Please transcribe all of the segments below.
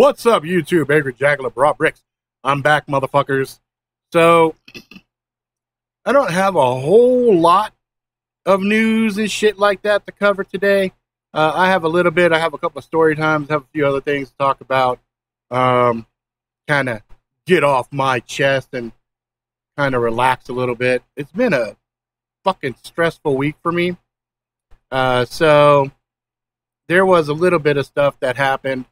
What's up, YouTube? Angry Jackal brought bricks. I'm back, motherfuckers. So, I don't have a whole lot of news and shit like that to cover today. I have a little bit. I have a couple of story times. I have a few other things to talk about. Kind of get off my chest and kind of relax a little bit. It's been a fucking stressful week for me. So, there was a little bit of stuff that happened.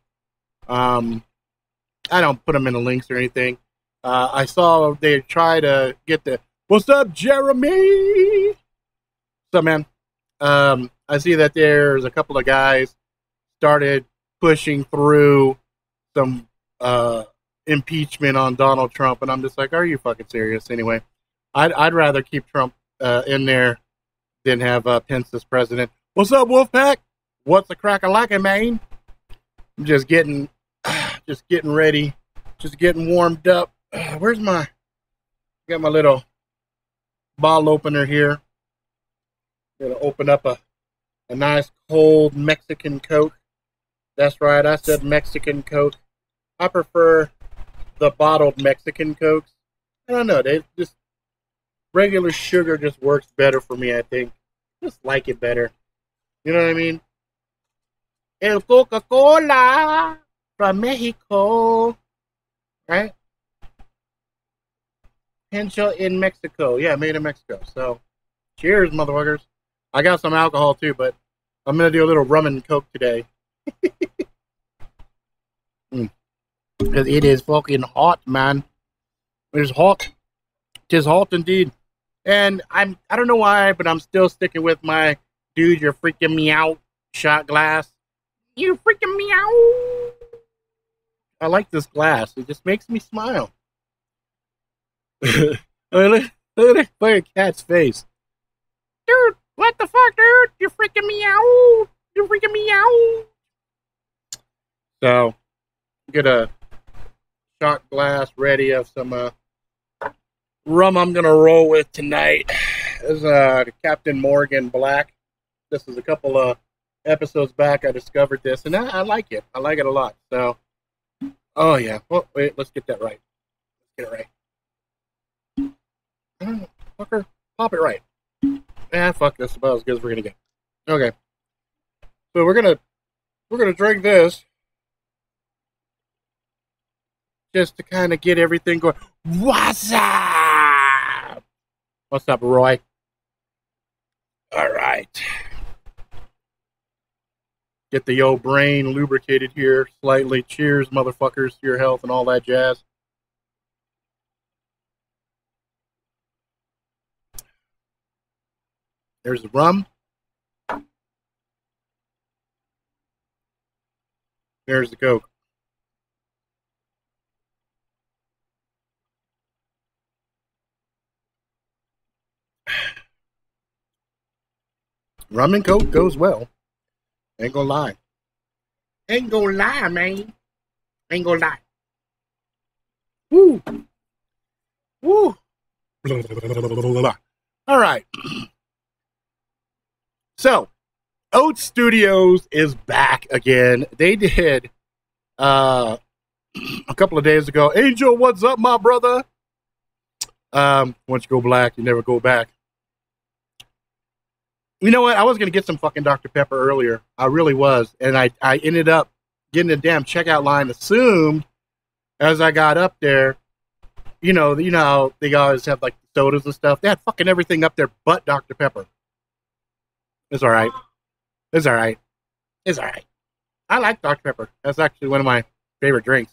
I don't put them in the links or anything. I saw they try to get the, what's up, Jeremy? What's up, man? I see that there's a couple of guys started pushing through some, impeachment on Donald Trump. And I'm just like, are you fucking serious? Anyway, I'd rather keep Trump, in there than have, Pence as president. What's up, Wolfpack? What's the crack-a-lackin', man? I'm just getting ready, just getting warmed up. Where's my, got my little bottle opener here. Gonna open up a nice cold Mexican Coke. That's right, I said Mexican Coke. I prefer the bottled Mexican Cokes. I don't know, they just, regular sugar just works better for me, I think. Just like it better. You know what I mean? El Coca-Cola from Mexico, right? Hecho in Mexico. Yeah, made in Mexico. So, cheers, motherfuckers. I got some alcohol too, but I'm going to do a little rum and Coke today. Because it is fucking hot, man. It's hot. Tis hot indeed. And I don't know why, but I'm still sticking with my dude, you're freaking me out shot glass. You freaking me out. I like this glass. It just makes me smile. Look at a cat's face. Dude, what the fuck, dude? You're freaking me out. You're freaking me out. So, get a shot glass ready of some rum I'm going to roll with tonight. This is Captain Morgan Black. This is a couple of episodes back I discovered this, and I like it. I like it a lot. So, oh yeah. Oh, wait, let's get that right. Let's get it right. Fucker, pop it right. Fuck, that's about as good as we're gonna get. Okay. So we're gonna drink this just to kind of get everything going. What's up? What's up, Roy? All right. Get the old brain lubricated here slightly. Cheers, motherfuckers, to your health and all that jazz. There's the rum. There's the Coke. Rum and Coke goes well. Ain't gonna lie. Ain't gonna lie, man. Ain't gonna lie. Woo. Woo. All right. So, Oats Studios is back again. They did, a couple of days ago. Angel, what's up, my brother? Once you go black, you never go back. You know what? I was going to get some fucking Dr. Pepper earlier. I really was. And I ended up getting a damn checkout line, assumed as I got up there, you know how they always have like sodas and stuff. They had fucking everything up there but Dr. Pepper. It's all right. It's all right. It's all right. I like Dr. Pepper. That's actually one of my favorite drinks.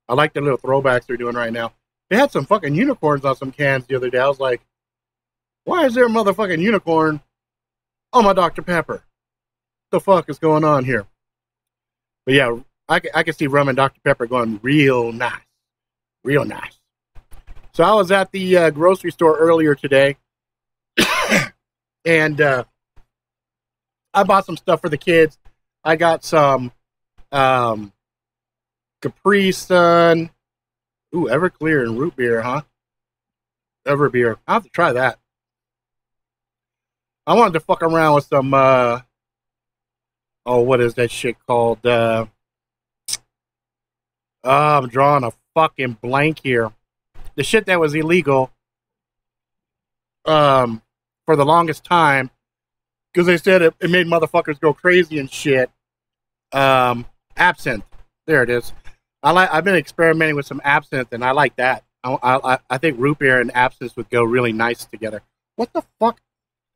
I like the little throwbacks they're doing right now. They had some fucking unicorns on some cans the other day. I was like, why is there a motherfucking unicorn on my Dr. Pepper? What the fuck is going on here? But yeah, I can see rum and Dr. Pepper going real nice. Real nice. So I was at the grocery store earlier today. And I bought some stuff for the kids. I got some Capri Sun. Ooh, Everclear and root beer, huh? Everbeer. I'll have to try that. I wanted to fuck around with some what is that shit called? I'm drawing a fucking blank here. The shit that was illegal for the longest time, because they said it made motherfuckers go crazy and shit. Absinthe. There it is. I've been experimenting with some absinthe, and I like that. I think root beer and absinthe would go really nice together. What the fuck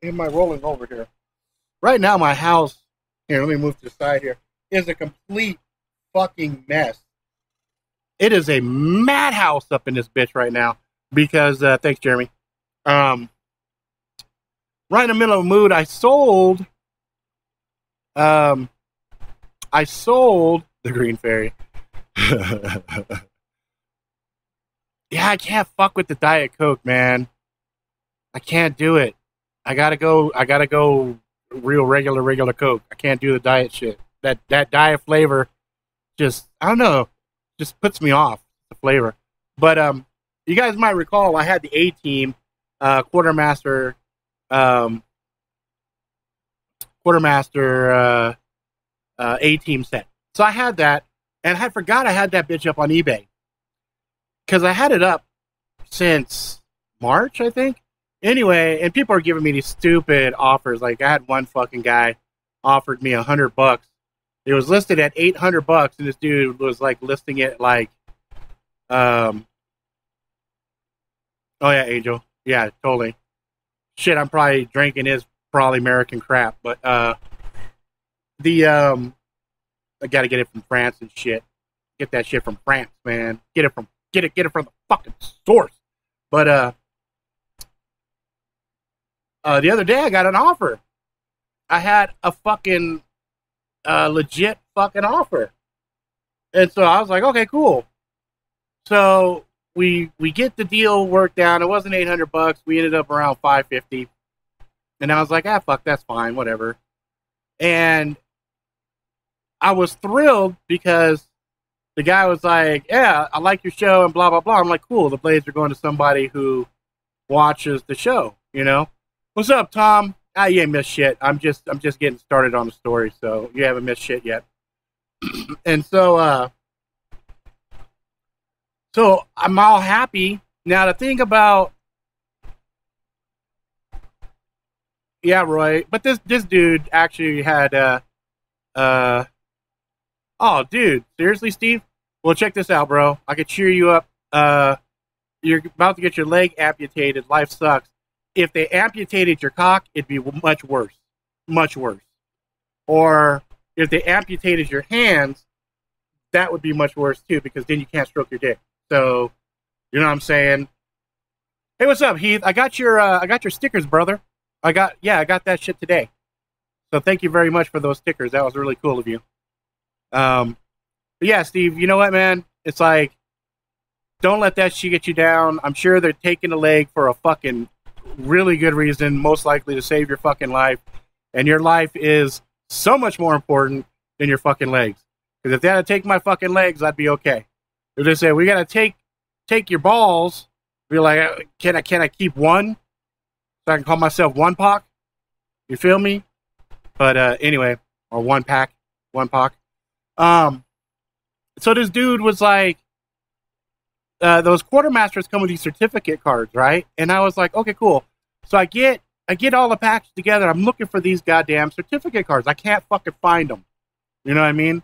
am I rolling over here? Right now, my house, here, let me move to the side here, is a complete fucking mess. It is a madhouse up in this bitch right now because, thanks, Jeremy. Right in the middle of a mood, I sold the Green Fairy. Yeah, I can't fuck with the Diet Coke, man. I can't do it. I gotta go real regular Coke. I can't do the diet shit. That diet flavor just, I don't know, just puts me off, the flavor. But you guys might recall I had the A-Team Quartermaster A-Team set. So I had that, and I forgot I had that bitch up on eBay. Because I had it up since March, I think. Anyway, and people are giving me these stupid offers. Like, I had one fucking guy offered me $100. It was listed at $800, and this dude was, like, listing it like, oh, yeah, Angel. Yeah, totally. Shit, I'm probably drinking his probably American crap. But, I gotta get it from France and shit. Get that shit from France, man. Get it from the fucking source. But the other day I got an offer. I had a fucking legit fucking offer. And so I was like, okay, cool. So we get the deal worked out. It wasn't $800. We ended up around $550. And I was like, fuck, that's fine, whatever. And I was thrilled because the guy was like, yeah, I like your show and blah, blah, blah. I'm like, cool. The blades are going to somebody who watches the show, you know? What's up, Tom? You ain't missed shit. I'm just getting started on the story, so you haven't missed shit yet. And so I'm all happy. Now, the thing about, yeah, Roy, but this dude actually had, oh, dude, seriously, Steve? Well, check this out, bro. I could cheer you up. You're about to get your leg amputated. Life sucks. If they amputated your cock, it'd be much worse. Much worse. Or if they amputated your hands, that would be much worse, too, because then you can't stroke your dick. So, you know what I'm saying? Hey, what's up, Heath? I got your stickers, brother. I got that shit today. So thank you very much for those stickers. That was really cool of you. But yeah, Steve, you know what, man? It's like, don't let that shit get you down. I'm sure they're taking the leg for a fucking really good reason, most likely to save your fucking life. And your life is so much more important than your fucking legs. Because if they had to take my fucking legs, I'd be okay. If they say, we gotta take your balls, be like, can I keep one? So I can call myself One Pac? You feel me? But anyway, or One Pac. So this dude was like, those quartermasters come with these certificate cards, right? And I was like, okay, cool. So I get all the packs together. I'm looking for these goddamn certificate cards. I can't fucking find them. You know what I mean?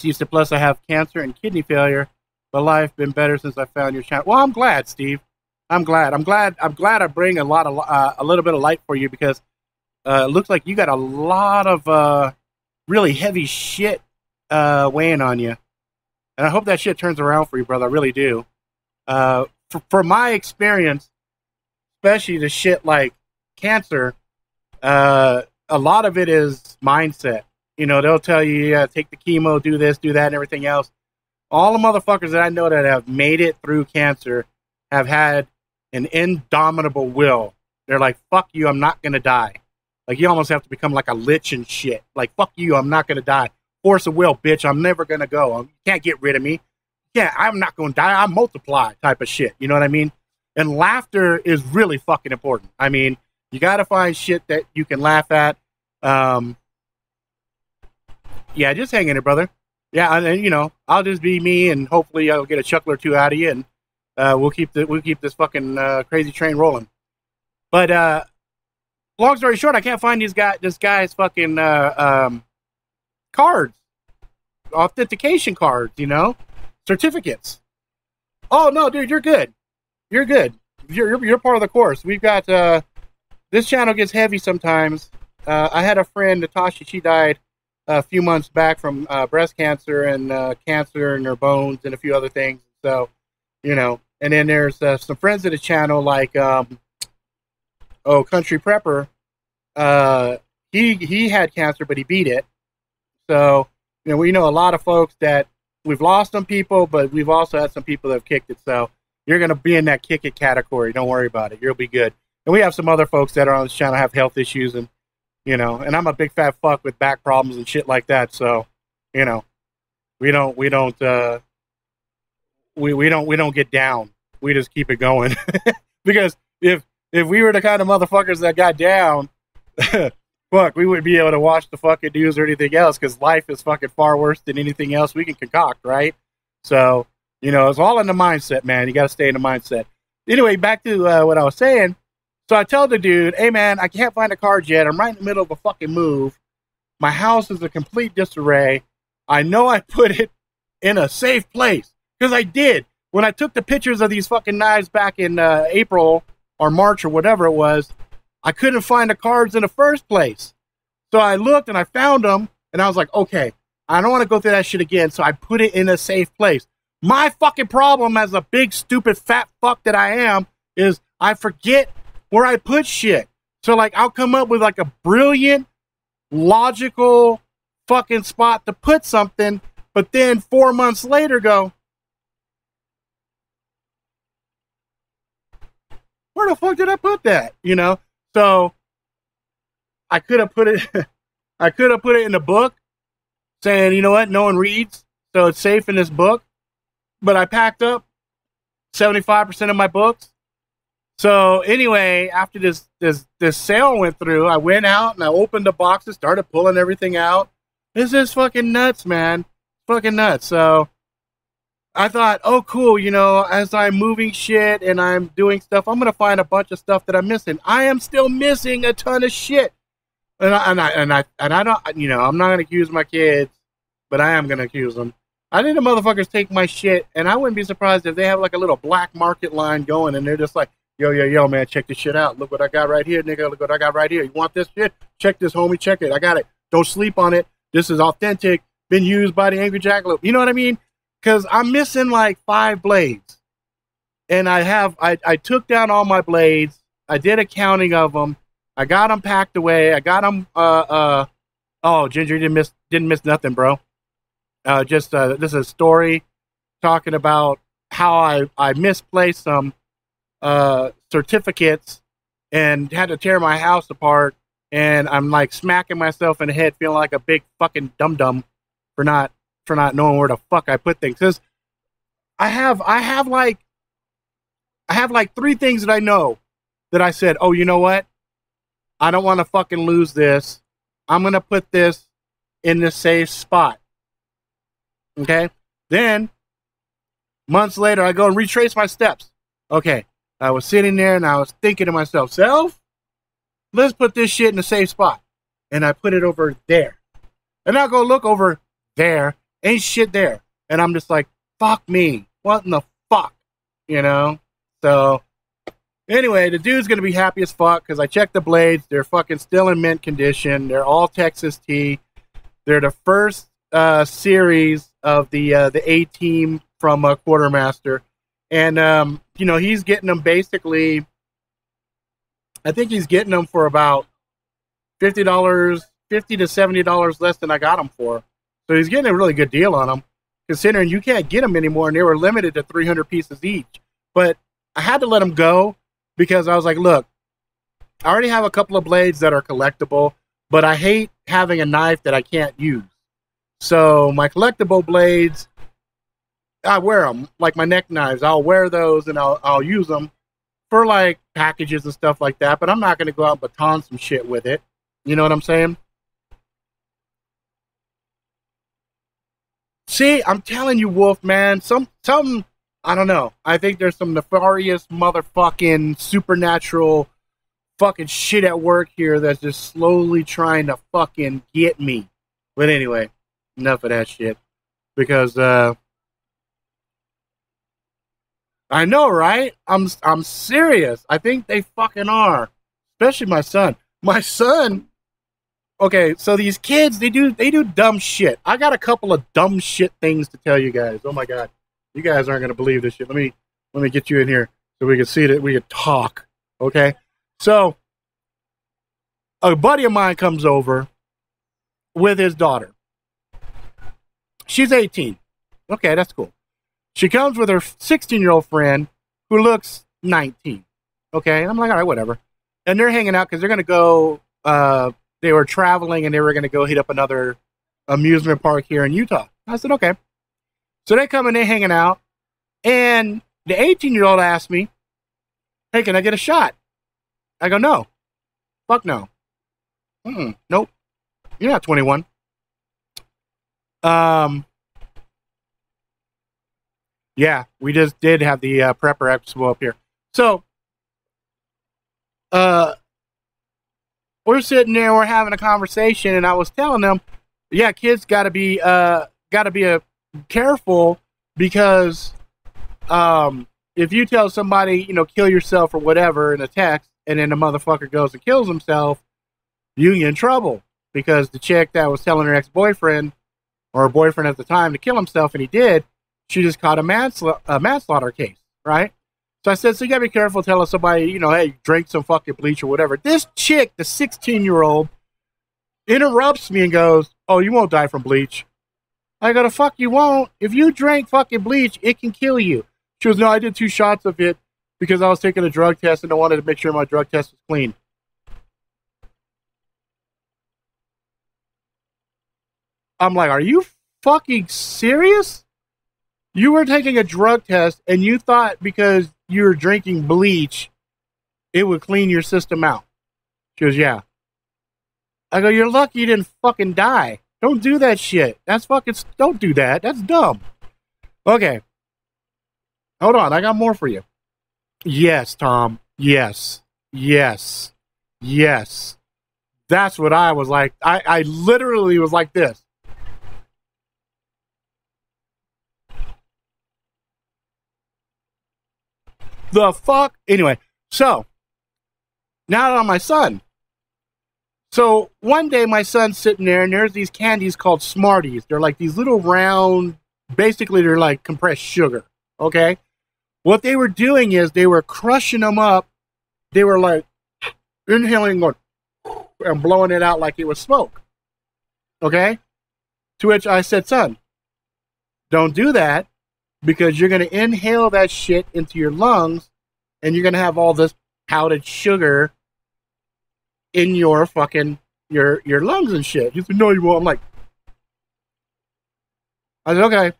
She said, plus I have cancer and kidney failure, but life been better since I found your channel. Well, I'm glad, Steve. I'm glad I bring a little bit of light for you, because it looks like you got a lot of really heavy shit weighing on you. And I hope that shit turns around for you, brother. I really do. For my experience, especially the shit like cancer, a lot of it is mindset. You know, they'll tell you, yeah, take the chemo, do this, do that, and everything else. All the motherfuckers that I know that have made it through cancer have had an indomitable will. They're like, fuck you, I'm not going to die. Like, you almost have to become like a lich and shit. Like, fuck you, I'm not going to die. Force of will, bitch, I'm never going to go. You can't get rid of me. Yeah, I'm not going to die. I multiply type of shit. You know what I mean? And laughter is really fucking important. I mean, you got to find shit that you can laugh at. Yeah, just hang in there, brother. Yeah, and you know, I'll just be me, and hopefully I'll get a chuckle or two out of you, and we'll keep this fucking crazy train rolling. But long story short, I can't find this guy's fucking cards, authentication cards, you know, certificates. Oh no, dude, you're good. You're good. You're part of the course. We've got this channel gets heavy sometimes. I had a friend, Natasha. She died a few months back from breast cancer and cancer in her bones and a few other things. So, you know, and then there's some friends of the channel like Country Prepper. He had cancer, but he beat it. So, you know, we know a lot of folks that we've lost some people, but we've also had some people that have kicked it. So you're going to be in that kick it category. Don't worry about it. You'll be good. And we have some other folks that are on this channel have health issues, and you know, and I'm a big fat fuck with back problems and shit like that. So, you know, we don't get down. We just keep it going. Because if we were the kind of motherfuckers that got down, fuck, we wouldn't be able to watch the fucking news or anything else, because life is fucking far worse than anything else we can concoct, right? So, you know, it's all in the mindset, man. You got to stay in the mindset. Anyway, back to what I was saying. So I tell the dude, hey, man, I can't find a card yet. I'm right in the middle of a fucking move. My house is a complete disarray. I know I put it in a safe place, because I did. When I took the pictures of these fucking knives back in April or March or whatever it was, I couldn't find the cards in the first place. So I looked and I found them, and I was like, okay, I don't want to go through that shit again, so I put it in a safe place. My fucking problem as a big, stupid, fat fuck that I am is I forget where I put shit. So, like, I'll come up with, like, a brilliant, logical fucking spot to put something, but then 4 months later go, where the fuck did I put that? You know? So, I could have put it, I could have put it in the book, saying, you know what, no one reads, so it's safe in this book. But I packed up 75% of my books. So anyway, after this sale went through, I went out and I opened the boxes, started pulling everything out. This is fucking nuts, man. Fucking nuts. So I thought, oh, cool, you know, as I'm moving shit and I'm doing stuff, I'm going to find a bunch of stuff that I'm missing. I am still missing a ton of shit. And I don't, you know, I'm not going to accuse my kids, but I am going to accuse them. I think the motherfuckers take my shit, and I wouldn't be surprised if they have like a little black market line going, and they're just like, yo, man, check this shit out. Look what I got right here, nigga. Look what I got right here. You want this shit? Check this, homie. Check it. I got it. Don't sleep on it. This is authentic. Been used by the Angry Jackalope. You know what I mean? Because I'm missing like 5 blades, and I took down all my blades. I did a counting of them. I got them packed away. I got them. Oh, Ginger didn't miss nothing, bro. This is a story talking about how I misplaced some certificates and had to tear my house apart, and I'm like smacking myself in the head, feeling like a big fucking dum-dum for not knowing where the fuck I put things. Because I have like 3 things that I know that I said, oh, you know what? I don't want to fucking lose this. I'm gonna put this in the safe spot. Okay. Then months later, I go and retrace my steps. Okay. I was sitting there and I was thinking to myself, self, let's put this shit in a safe spot. And I put it over there. And I go look over there. Ain't shit there. And I'm just like, fuck me. What in the fuck? You know? So anyway, the dude's going to be happy as fuck because I checked the blades. They're fucking still in mint condition. They're all Texas T. They're the first series of the A-team from Quartermaster. And, you know, he's getting them basically, I think he's getting them for about $50 to $70 less than I got them for. So he's getting a really good deal on them, considering you can't get them anymore, and they were limited to 300 pieces each. But I had to let them go because I was like, look, I already have a couple of blades that are collectible, but I hate having a knife that I can't use. So my collectible blades, I wear them like my neck knives. I'll wear those and I'll use them for like packages and stuff like that. But I'm not going to go out and baton some shit with it. You know what I'm saying? See, I'm telling you, Wolf, man. Some, I don't know. I think there's some nefarious motherfucking supernatural fucking shit at work here that's just slowly trying to fucking get me. But anyway, enough of that shit. Because, I know, right? I'm serious. I think they fucking are. Especially my son. My son. Okay, so these kids, they do dumb shit. I got a couple of dumb shit things to tell you guys. Oh my god. You guys aren't gonna believe this shit. Let me get you in here so we can see that we can talk. Okay? So a buddy of mine comes over with his daughter. She's 18. Okay, that's cool. She comes with her 16-year-old friend who looks 19. Okay, I'm like, all right, whatever. And they're hanging out because they're going to go, they were traveling and they were going to go hit up another amusement park here in Utah. I said, okay. So they come and they're hanging out. And the 18-year-old asked me, hey, can I get a shot? I go, no. Fuck no. Nope. You're not 21. Yeah, we just did have the Prepper Expo up here. So, we're sitting there, we're having a conversation, and I was telling them, yeah, kids gotta be careful because if you tell somebody, you know, kill yourself or whatever in a text, and then the motherfucker goes and kills himself, you get in trouble because the chick that was telling her ex-boyfriend or her boyfriend at the time to kill himself, and he did. She just caught a manslaughter case, right? So I said, so you gotta be careful telling somebody, you know, hey, drink some fucking bleach or whatever. This chick, the 16-year-old, interrupts me and goes, oh, you won't die from bleach. I go, the fuck you won't. If you drank fucking bleach, it can kill you. She goes, no, I did 2 shots of it because I was taking a drug test and I wanted to make sure my drug test was clean. I'm like, are you fucking serious? You were taking a drug test and you thought because you were drinking bleach, it would clean your system out. She goes, yeah. I go, you're lucky you didn't fucking die. Don't do that shit. Don't do that. That's dumb. Okay. Hold on. I got more for you. Yes, Tom. Yes. Yes. Yes. That's what I was like. I literally was like this. The fuck? Anyway, so now on my son. So one day my son's sitting there and there's these candies called Smarties. They're like these little round, basically they're like compressed sugar. Okay. What they were doing is they were crushing them up. They were like inhaling and blowing it out like it was smoke. Okay. To which I said, son, don't do that. Because you're going to inhale that shit into your lungs and you're going to have all this powdered sugar in your fucking, your lungs and shit. He said, no, you won't. I'm like, I said, okay.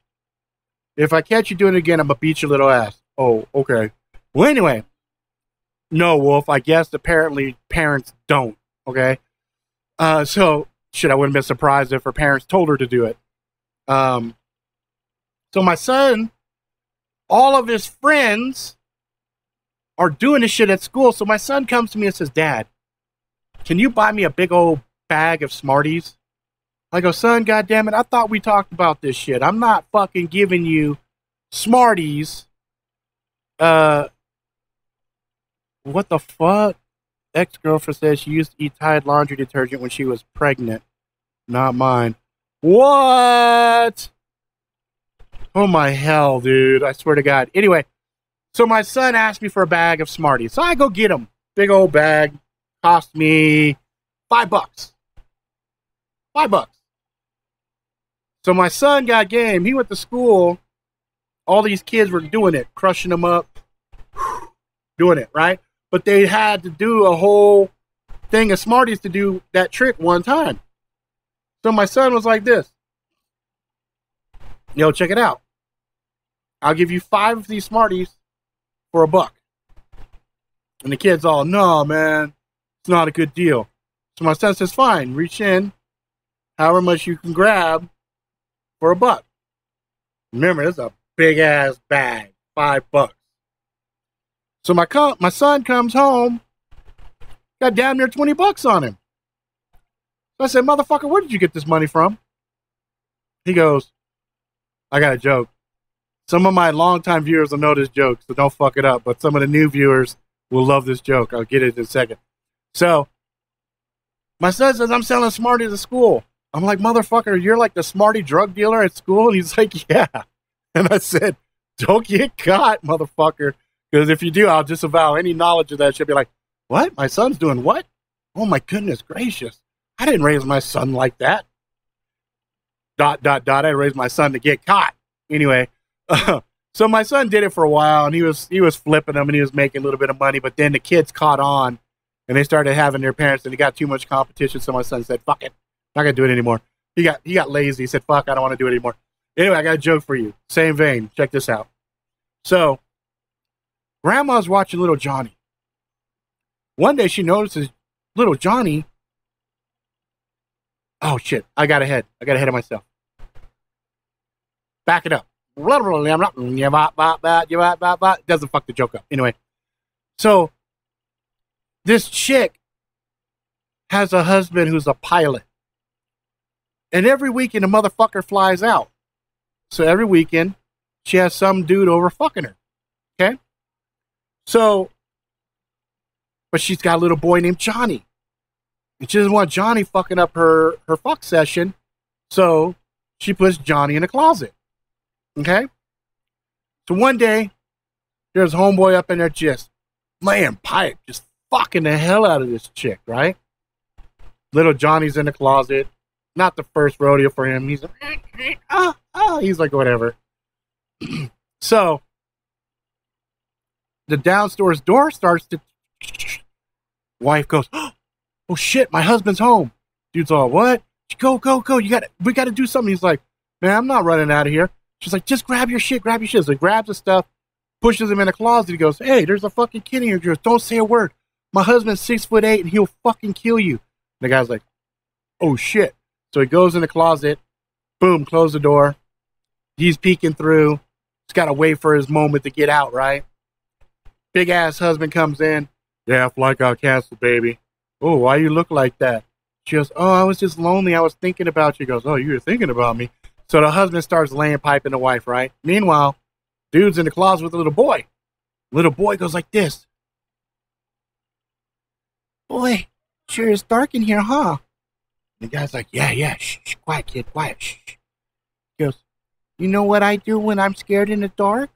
If I catch you doing it again, I'm going to beat your little ass. Oh, okay. Well, anyway. No, Wolf, I guess apparently parents don't. Okay. So, shit, I wouldn't be surprised if her parents told her to do it. So my son, all of his friends are doing this shit at school. So my son comes to me and says, Dad, can you buy me a big old bag of Smarties? I go, son, goddammit, I thought we talked about this shit. I'm not fucking giving you Smarties. What the fuck? Ex-girlfriend says she used to eat Tide laundry detergent when she was pregnant. Not mine. What? Oh my hell, dude. I swear to God. Anyway, so my son asked me for a bag of Smarties. So I go get him. Big old bag. Cost me $5. $5. So my son got game. He went to school. All these kids were doing it. Crushing them up. Doing it, right? But they had to do a whole thing of Smarties to do that trick one time. So my son was like this. Yo, check it out. I'll give you 5 of these Smarties for $1. And the kid's all, no, man, it's not a good deal. So my son says, fine, reach in, however much you can grab for $1. Remember, this is a big ass bag, $5. So my son comes home, got damn near $20 on him. So I said, motherfucker, where did you get this money from? He goes, I got a joke. Some of my longtime viewers will know this joke, so don't fuck it up. But some of the new viewers will love this joke. I'll get it in a second. So my son says, I'm selling Smarties at school. I'm like, motherfucker, you're like the Smartie drug dealer at school? And he's like, yeah. And I said, don't get caught, motherfucker. Because if you do, I'll disavow any knowledge of that. She'll be like, what? My son's doing what? Oh, my goodness gracious. I didn't raise my son like that. ... I raised my son to get caught. Anyway, so my son did it for a while, and he was flipping them, and he was making a little bit of money. But then the kids caught on, and they started having their parents, and he got too much competition. So my son said, fuck it. Not going to do it anymore. He got lazy. He said, fuck, I don't want to do it anymore. Anyway, I got a joke for you. Same vein. Check this out. So Grandma's watching little Johnny. One day she notices little Johnny. Oh, shit. I got ahead of myself. Back it up. Doesn't fuck the joke up. Anyway. So this chick has a husband who's a pilot. And every weekend a motherfucker flies out. So every weekend she has some dude over fucking her. Okay? So, but she's got a little boy named Johnny. And she doesn't want Johnny fucking up her fuck session. So she puts Johnny in a closet. Okay? So one day, there's a homeboy up in there just laying pipe, just fucking the hell out of this chick, right? Little Johnny's in the closet. Not the first rodeo for him. He's like, he's like, whatever. So the downstairs door starts to. Wife goes, oh shit, my husband's home. Dude's all, what? Go. We gotta do something. He's like, man, I'm not running out of here. She's like, just grab your shit. So he grabs the stuff, pushes him in a closet. He goes, hey, there's a fucking kid in here. Don't say a word. My husband's 6'8" and he'll fucking kill you. And the guy's like, oh shit. So he goes in the closet, boom, close the door. He's peeking through. He's got to wait for his moment to get out, right? Big ass husband comes in. Yeah, flight got canceled, baby. Oh, why you look like that? She goes, oh, I was just lonely. I was thinking about you. He goes, oh, you were thinking about me. So the husband starts laying pipe in the wife, right? Meanwhile, dude's in the closet with a little boy. Little boy goes like this. Boy, sure is dark in here, huh? The guy's like, yeah, shh, quiet, kid, quiet, shh. He goes, you know what I do when I'm scared in the dark?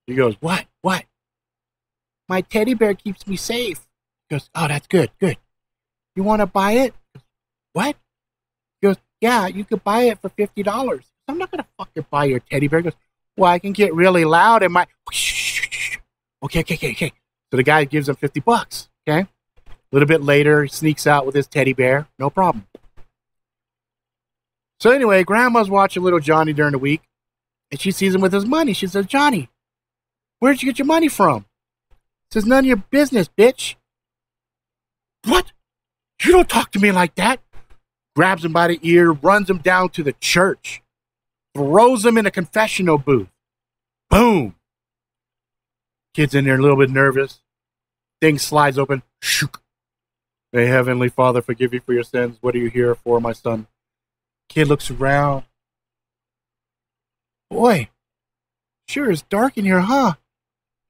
He goes, what? My teddy bear keeps me safe. He goes, oh, that's good. You want to buy it? What? He goes, yeah, you could buy it for $50. I'm not going to fucking buy your teddy bear. He goes, well, I can get really loud and my... Okay. So the guy gives him $50, okay? A little bit later, he sneaks out with his teddy bear. No problem. So anyway, Grandma's watching little Johnny during the week, and she sees him with his money. She says, Johnny, where'd you get your money from? He says, none of your business, bitch. What? You don't talk to me like that. Grabs him by the ear, runs him down to the church, throws him in a confessional booth. Boom. Kid's in there a little bit nervous. Thing slides open. Shook. May Heavenly Father forgive you for your sins. What are you here for, my son? Kid looks around. Boy, sure is dark in here, huh?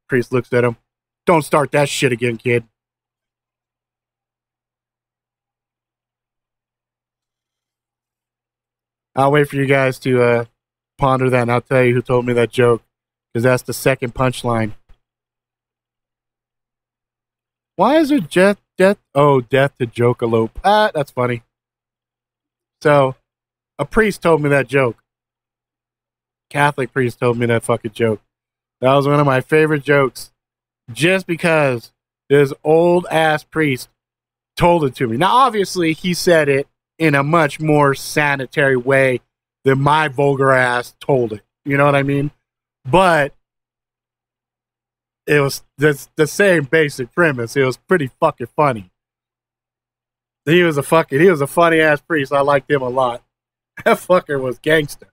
Priest looks at him. Don't start that shit again, kid. I'll wait for you guys to ponder that, and I'll tell you who told me that joke, because that's the second punchline. Why is it death? Oh, death to Jokalope. That's funny. So, a priest told me that joke. Catholic priest told me that fucking joke. That was one of my favorite jokes, just because this old ass priest told it to me. Now, obviously, he said it in a much more sanitary way than my vulgar ass told it. You know what I mean? But it was the same basic premise. It was pretty fucking funny. He was a funny ass priest. I liked him a lot. That fucker was gangster.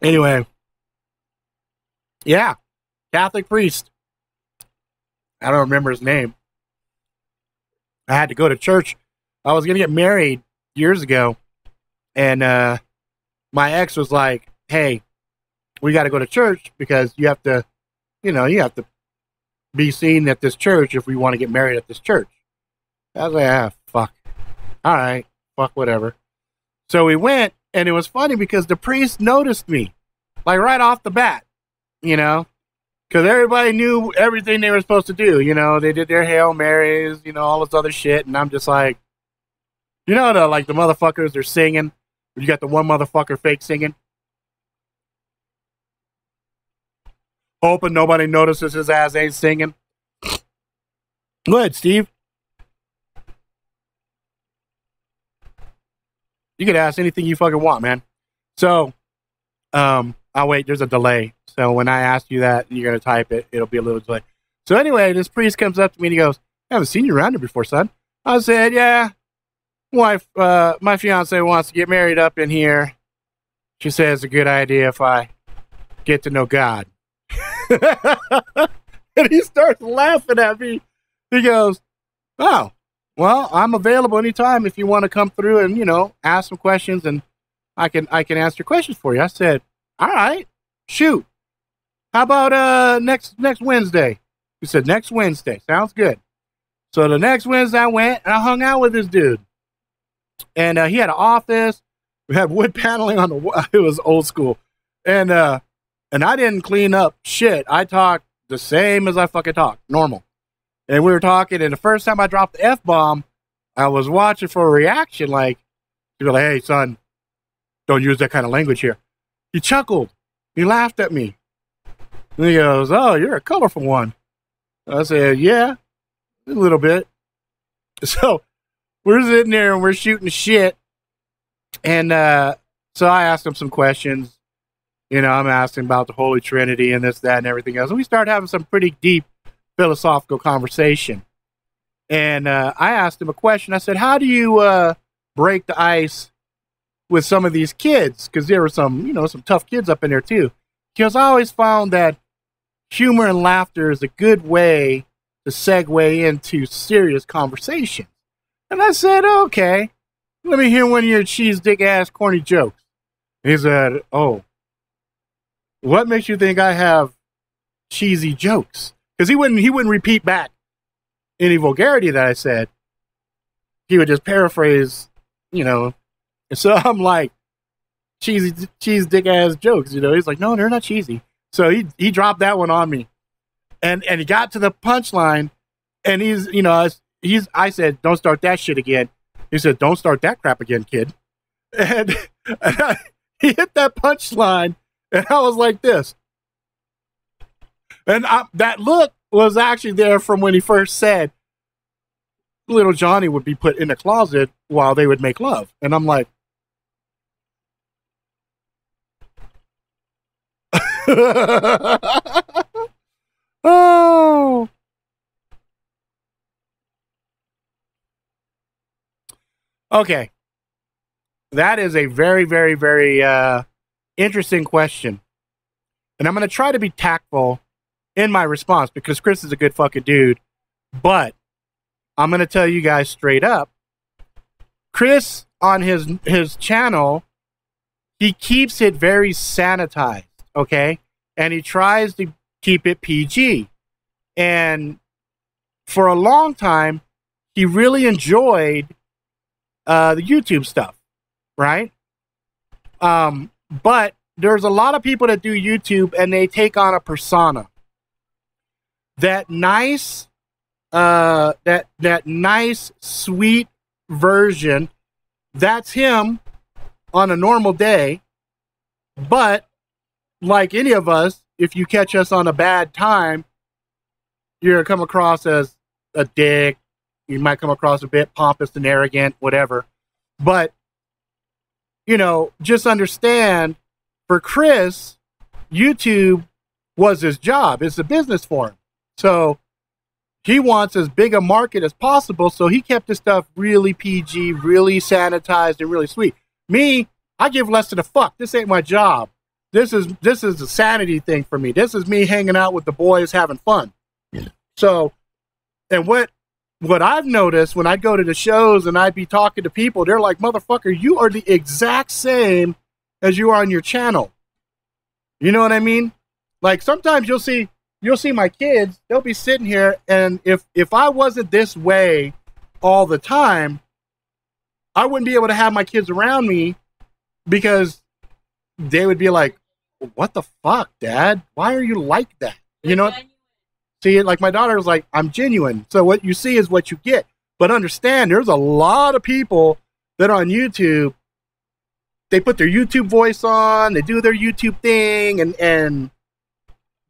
Anyway, yeah, Catholic priest. I don't remember his name. I had to go to church. I was going to get married years ago, and my ex was like, hey, we got to go to church because you have to, you have to be seen at this church if we want to get married at this church. I was like, fuck. All right, fuck, whatever. So we went, and it was funny because the priest noticed me, like right off the bat, because everybody knew everything they were supposed to do. They did their Hail Marys, all this other shit, and I'm just like, the motherfuckers, they're singing. You got the one motherfucker fake singing. Hoping nobody notices his ass ain't singing. Go ahead, Steve. You can ask anything you fucking want, man. So, I'll wait, there's a delay. So when I ask you that and you're going to type it, it'll be a little delay. So anyway, this priest comes up to me and he goes, I haven't seen you around here before, son. I said, yeah, my fiance wants to get married up in here. She says it's a good idea if I get to know God. And he starts laughing at me. He goes, oh, well, I'm available anytime if you want to come through and, ask some questions and I can answer your questions for you. I said, all right, shoot. How about next Wednesday? He said, next Wednesday. Sounds good. So the next Wednesday I went and I hung out with this dude. And he had an office. We had wood paneling on the it was old school. And I didn't clean up shit. I talked the same as I fucking talk, normal. And we were talking, and the first time I dropped the F-bomb, I was watching for a reaction, like, he was like, hey, son, don't use that kind of language here. He chuckled. He laughed at me. And he goes, oh, you're a colorful one. I said, yeah, a little bit. So we're sitting there, and we're shooting shit. And so I asked him some questions. I'm asking about the Holy Trinity and this, that, and everything else. And we started having some pretty deep philosophical conversation. And I asked him a question. I said, how do you break the ice with some of these kids? Because there were some tough kids up in there too. Because I always found that humor and laughter is a good way to segue into serious conversation. And I said, okay, let me hear one of your cheese dick ass corny jokes. And he said, oh, what makes you think I have cheesy jokes? Because he wouldn't repeat back any vulgarity that I said. He would just paraphrase, And so I'm like, cheese dick ass jokes, He's like, no, they're not cheesy. So he dropped that one on me, and he got to the punchline, and I said, don't start that shit again. He said, don't start that crap again, kid. And he hit that punchline, and I was like this. And that look was actually there from when he first said little Johnny would be put in a closet while they would make love. And I'm like, oh. Okay. That is a very, very, very interesting question. And I'm going to try to be tactful in my response because Chris is a good fucking dude. But I'm going to tell you guys straight up. Chris, on his channel, he keeps it very sanitized, okay? And he tries to keep it PG. And for a long time, he really enjoyed the YouTube stuff, right? But there's a lot of people that do YouTube and they take on a persona. That nice, that nice, sweet version, that's him on a normal day. But like any of us, if you catch us on a bad time, you're gonna come across as a dick. You might come across a bit pompous and arrogant, whatever. But, just understand, for Chris, YouTube was his job. It's a business for him. So he wants as big a market as possible. So he kept his stuff really PG, really sanitized, and really sweet. Me, I give less than a fuck. This ain't my job. this is a sanity thing for me. This is me hanging out with the boys, having fun. Yeah. So, and what I've noticed when I go to the shows and I'd be talking to people, they're like, motherfucker, you are the exact same as you are on your channel. You know what I mean? Like sometimes you'll see my kids, they'll be sitting here, and if I wasn't this way all the time, I wouldn't be able to have my kids around me, because they would be like, what the fuck, Dad? Why are you like that? You know? See, like my daughter was like, I'm genuine. So what you see is what you get. But understand, there's a lot of people that are on YouTube, they put their YouTube voice on, they do their YouTube thing, and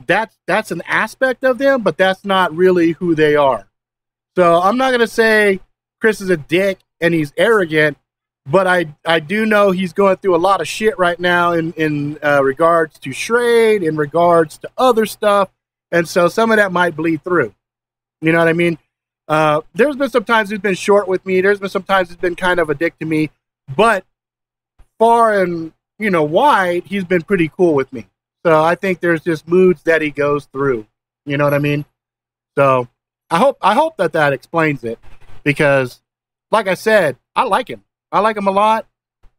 that's an aspect of them, but that's not really who they are. So I'm not going to say Chris is a dick and he's arrogant, but I do know he's going through a lot of shit right now in regards to Schrade, in regards to other stuff. And so some of that might bleed through. You know what I mean? There's been some times he's been short with me. There's been some times he's been kind of a dick to me. But far and, wide, he's been pretty cool with me. So I think there's just moods that he goes through. You know what I mean? So I hope that explains it. Because, like I said, I like him. I like him a lot.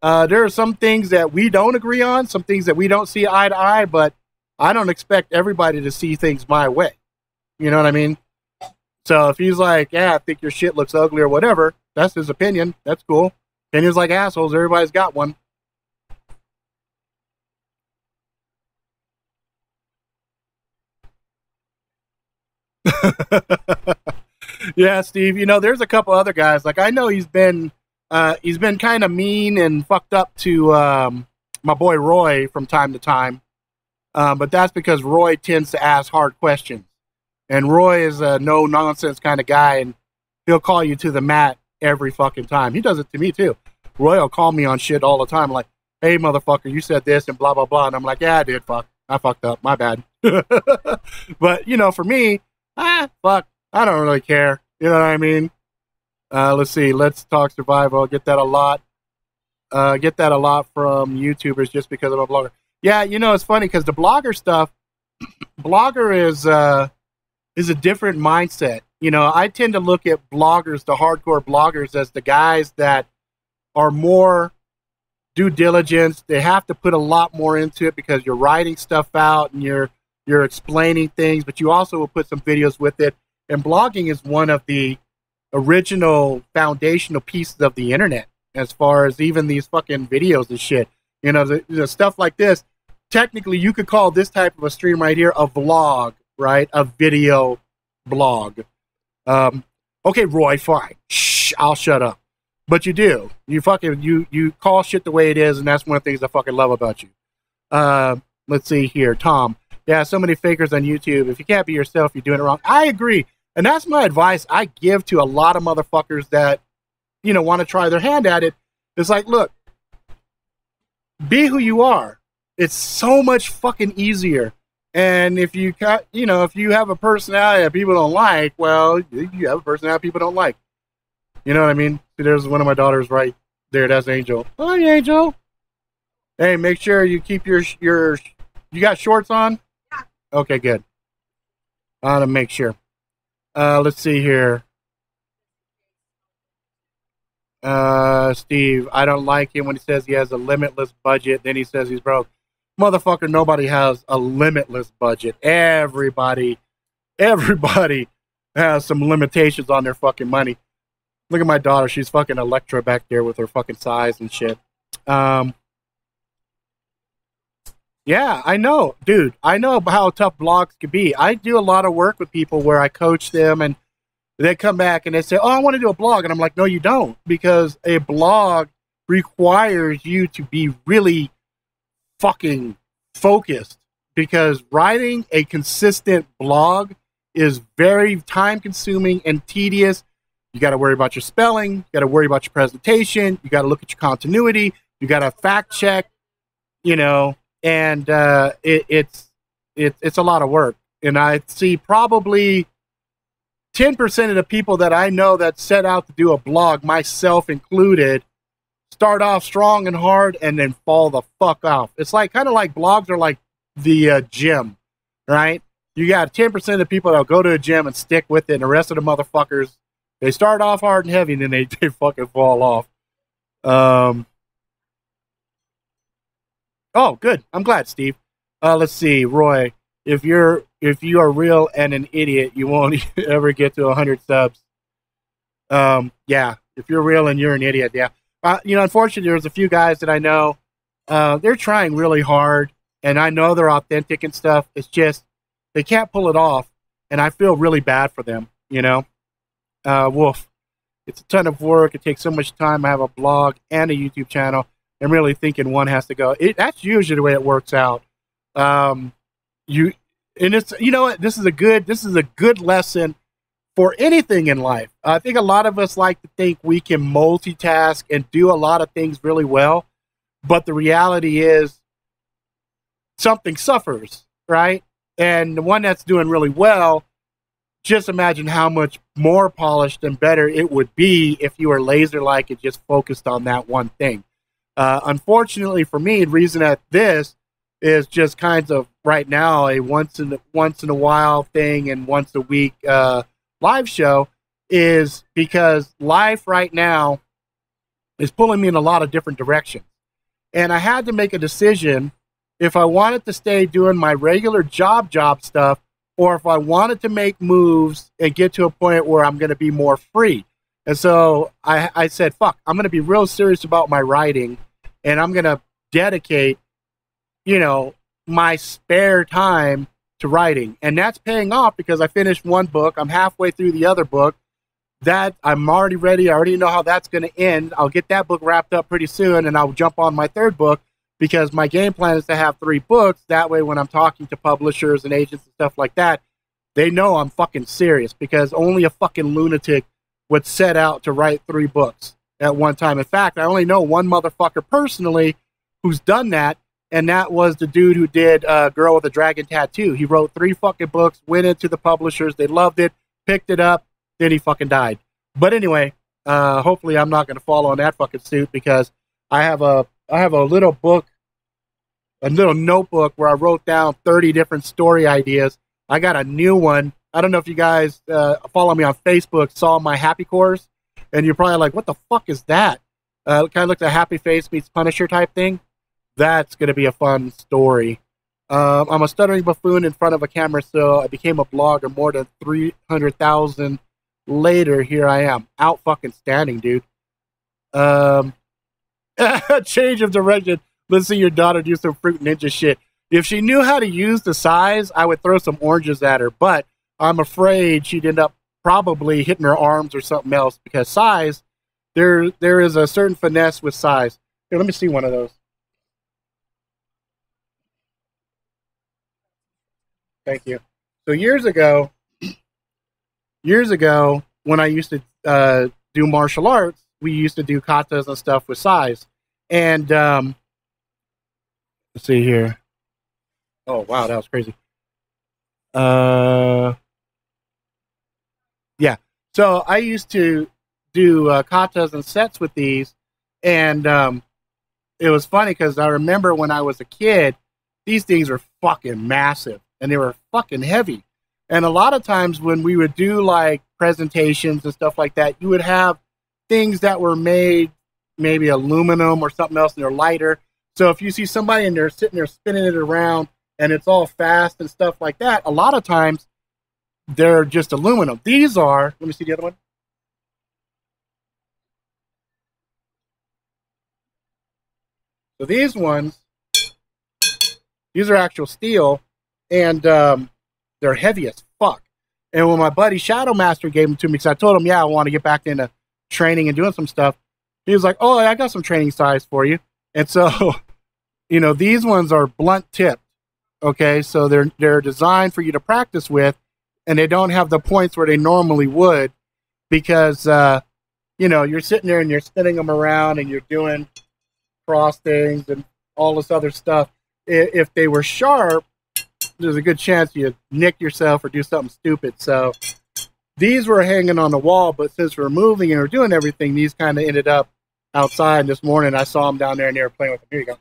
There are some things that we don't agree on, some things that we don't see eye to eye, but I don't expect everybody to see things my way. You know what I mean? So if he's like, yeah, I think your shit looks ugly or whatever, that's his opinion. That's cool. Opinions like assholes. Everybody's got one. Yeah, Steve, there's a couple other guys. Like, I know he's been kind of mean and fucked up to my boy Roy from time to time. But that's because Roy tends to ask hard questions. And Roy is a no-nonsense kind of guy, and he'll call you to the mat every fucking time. He does it to me, too. Roy will call me on shit all the time, like, hey, motherfucker, you said this and blah, blah, blah. And I'm like, yeah, I did, fuck. I fucked up. My bad. But, for me, fuck, I don't really care. You know what I mean? Let's see. Let's talk survival. Get that a lot. Get that a lot from YouTubers just because I'm a blogger. Yeah, it's funny because the blogger stuff, blogger is a different mindset. I tend to look at bloggers, the hardcore bloggers, as the guys that are more due diligence. They have to put a lot more into it because you're writing stuff out and you're explaining things, but you also will put some videos with it. And blogging is one of the original foundational pieces of the internet, as far as even these fucking videos and shit. The stuff like this, technically you could call this type of a stream right here a vlog, right? A video blog. Okay, Roy, fine. Shh, I'll shut up. But you do. You call shit the way it is, and that's one of the things I fucking love about you. Let's see here. Tom. Yeah, so many fakers on YouTube. If you can't be yourself, you're doing it wrong. I agree. And that's my advice I give to a lot of motherfuckers that, want to try their hand at it. It's like, look, be who you are. It's so much fucking easier. And if you have a personality that people don't like, well, you have a personality people don't like. You know what I mean? See, there's one of my daughters right there. That's Angel. Hi, Angel. Hey, make sure you keep your you got shorts on? Yeah. Okay, good. I want to make sure. Let's see here. Steve, I don't like him when he says he has a limitless budget. Then he says he's broke. Motherfucker, nobody has a limitless budget. Everybody has some limitations on their fucking money. Look at my daughter. She's fucking Electra back there with her fucking size and shit. Yeah, I know, dude. I know how tough blogs can be. I do a lot of work with people where I coach them and they come back and they say, oh, I want to do a blog. And I'm like, no, you don't. Because a blog requires you to be really fucking focused. Because writing a consistent blog is very time consuming and tedious. You got to worry about your spelling. You got to worry about your presentation. You got to look at your continuity. You got to fact check, and it's a lot of work. And I see probably 10% of the people that I know that set out to do a blog, myself included, start off strong and hard and then fall the fuck off. It's like kind of like blogs are like the gym, right? You got 10% of the people that'll go to a gym and stick with it, and the rest of the motherfuckers, they start off hard and heavy and then they fucking fall off. Oh, good. I'm glad, Steve. Let's see, Roy. If you are real and an idiot, you won't ever get to 100 subs. Yeah. If you're real and you're an idiot, yeah. Unfortunately, there's a few guys that I know. They're trying really hard, and I know they're authentic and stuff. It's just they can't pull it off, and I feel really bad for them. Wolf. It's a ton of work. It takes so much time. I have a blog and a YouTube channel. I'm really thinking one has to go. That's usually the way it works out. This is a good lesson for anything in life. I think a lot of us like to think we can multitask and do a lot of things really well, but the reality is something suffers, right? And the one that's doing really well, just imagine how much more polished and better it would be if you were laser-like and just focused on that one thing. Unfortunately for me, the reason that this is just kind of right now a once in a while thing and once a week live show is because life right now is pulling me in a lot of different directions. And I had to make a decision if I wanted to stay doing my regular job stuff or if I wanted to make moves and get to a point where I'm going to be more free. And so I said, fuck, I'm going to be real serious about my writing, and I'm going to dedicate, my spare time to writing. And that's paying off because I finished one book. I'm halfway through the other book. That I'm already ready. I already know how that's going to end. I'll get that book wrapped up pretty soon, and I'll jump on my third book because my game plan is to have 3 books. That way, when I'm talking to publishers and agents and stuff like that, they know I'm fucking serious because only a fucking lunatic would set out to write 3 books at one time. In fact, I only know one motherfucker personally who's done that, and that was the dude who did Girl with a Dragon Tattoo. He wrote 3 fucking books, went into the publishers, they loved it, picked it up, then he fucking died. But anyway, hopefully I'm not going to follow in that fucking suit because I have a little book, a little notebook where I wrote down 30 different story ideas. I got a new one. I don't know if you guys follow me on Facebook, saw my Happy Course, and you're probably like, what the fuck is that? It kind of looks like a Happy Face meets Punisher type thing. That's going to be a fun story. I'm a stuttering buffoon in front of a camera, so I became a blogger more than 300,000 later. Here I am, out fucking standing, dude. Change of direction. Let's see your daughter do some Fruit Ninja shit. If she knew how to use the size, I would throw some oranges at her, but I'm afraid she'd end up probably hitting her arms or something else because size, there is a certain finesse with size. Here, let me see one of those. Thank you. So years ago, when I used to do martial arts, we used to do katas and stuff with size. And let's see here. Oh, wow, that was crazy. Yeah. So I used to do katas and sets with these. And it was funny because I remember when I was a kid, these things were fucking massive. And they were fucking heavy. And a lot of times when we would do like presentations and stuff like that, you would have things that were made maybe aluminum or something else and they're lighter. So if you see somebody and they're sitting there spinning it around and it's all fast and stuff like that, a lot of times they're just aluminum. These are, let me see the other one. So these ones, these are actual steel. And they're heavy as fuck. And when my buddy Shadow Master gave them to me, because I told him, yeah, I want to get back into training and doing some stuff, he was like, oh, I got some training size for you. And so, these ones are blunt tipped. Okay, so they're designed for you to practice with, and they don't have the points where they normally would because, you're sitting there and you're spinning them around and you're doing cross things and all this other stuff. If they were sharp, there's a good chance you nick yourself or do something stupid. So these were hanging on the wall, but since we're moving and we're doing everything, these kind of ended up outside this morning. I saw them down there and they were playing with them. Here you go.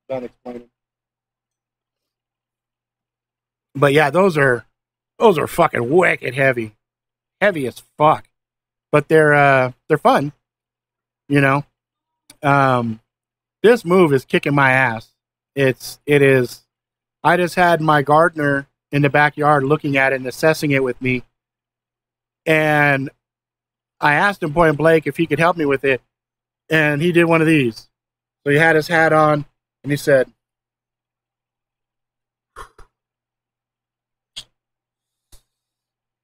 Done explaining. But yeah, those are fucking wicked heavy as fuck. But they're fun, you know. This move is kicking my ass. It is. I just had my gardener in the backyard looking at it and assessing it with me, and I asked him point blank if he could help me with it, and he did one of these. So he had his hat on, and he said,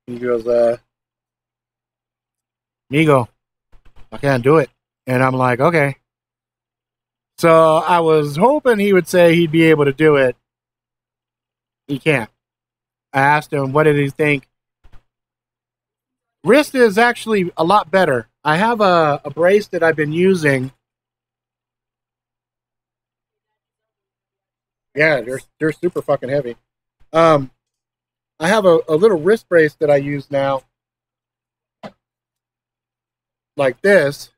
he goes, Migo, I can't do it. And I'm like, okay. So I was hoping he would say he'd be able to do it. He can't. I asked him, what did he think? Wrist is actually a lot better. I have a brace that I've been using. Yeah, they're super fucking heavy. I have a little wrist brace that I use now, like this,